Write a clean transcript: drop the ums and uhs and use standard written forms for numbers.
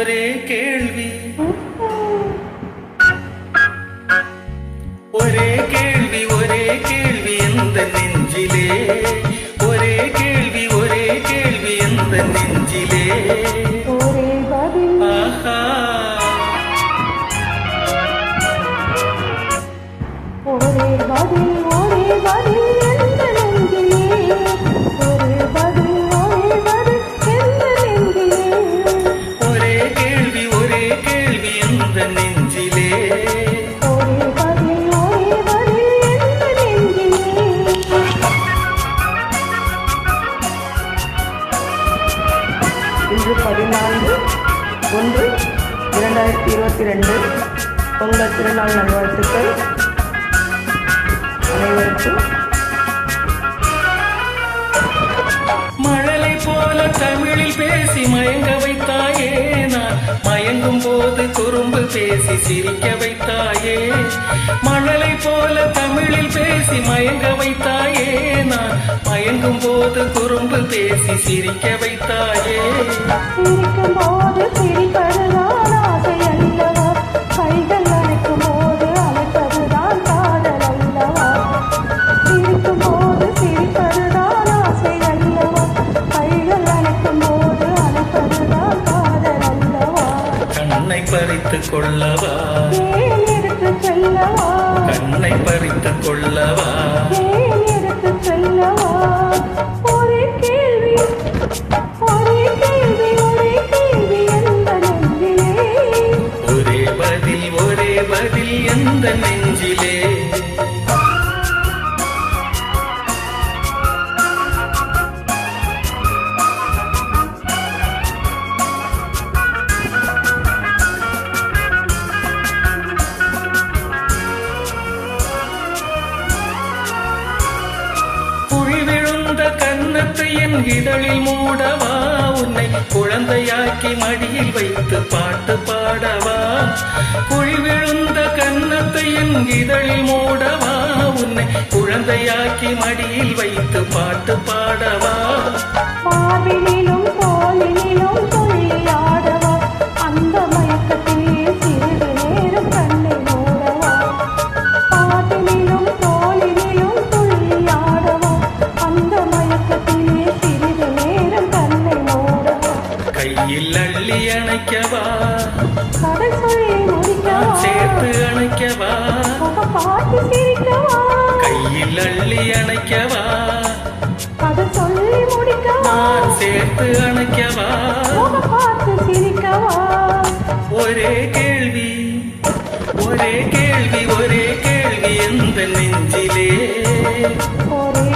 ஒரே கேள்வி ஒரே கேள்வி ஒரே கேள்வி எந்த நெஞ்சிலே ஒரே கேள்வி எந்த நெஞ்சிலே ஒரே பதில் ஆஹா ஒரே பதில் எந்த நெஞ்சிலே ஒரே பதில் எந்த நெஞ்சிலே ஒரே கேள்வி எந்த நெஞ்சிலே ஒரே பதில் எந்த நெஞ்சிலே. இன்று 14/1/2022 பொங்கல் திருநாள் நல்வாழ்த்துக்கள் அனைவருக்கும். மழலை போல தமிழில் பேசி மயங்க வைத்தாயே நான் மயங்கும் போது குறும்பு பேசி சிரிக்க வைத்தாயே மழலை போல தமிழில் பேசி மயங்க வைத்தாயே நான் மயங்கும் போது குறும்பு பேசி சிரிக்க வைத்தாயே சிரிக்கும் போது சிரிப்பதுதான் ஆசை அல்லவா, கைகள் அணைக்கும் போது அழைப்பதுதான் காதல் அல்லவா. சிரிக்கும் போது சிரிப்பதுதான் ஆசை அல்லவா, கைகள் அணைக்கும் போது அழைப்பதுதான் காதல் அல்லவா. கண்ணை பறித்துக் கொள்ளவா ஏன் எடுத்துச் செல்லவா, கண்ணை பறித்துக் கொள்ளவா ஏன் எடுத்துச் செல்லவா. ஒரே கேள்வி எந்த நெஞ்சிலே ஒரே பதில் எந்த நெஞ்சிலே குழி விழுந்த கன்னத்தை என் இதழில் மூடவா உன்னை குழந்தையாக்கி மடியில் வைத்து பாட்டு பாடவா குழி விழுந்த கன்னத்தை என் இதழில் மூடவா உன்னை குழந்தையாக்கி மடியில் வைத்து பாட்டு பாடவா பாவினிலும் தோளினிலும் துள்ளியாடவா, அந்த மயக்கத்திலே சிறிது நேரம் கண்ணை மூடவா. பாவினிலும் தோளினிலும் துள்ளியாடவா, அந்த மயக்கத்திலே சிறிது நேரம் கண்ணை மூடவா. கையில் அள்ளி அணைக்கவா கதை சொல்லி முடிக்கவா, சேர்த்து அணைக்கவா பார்த்து சிரிக்கவா. கையில் அள்ளி அணைக்கவா கதை சொல்லி முடிக்கவா, நான் சேர்த்து அணைக்கவா பார்த்து சிரிக்கவா. ஒரே கேள்வி எந்த நெஞ்சிலே ஒரே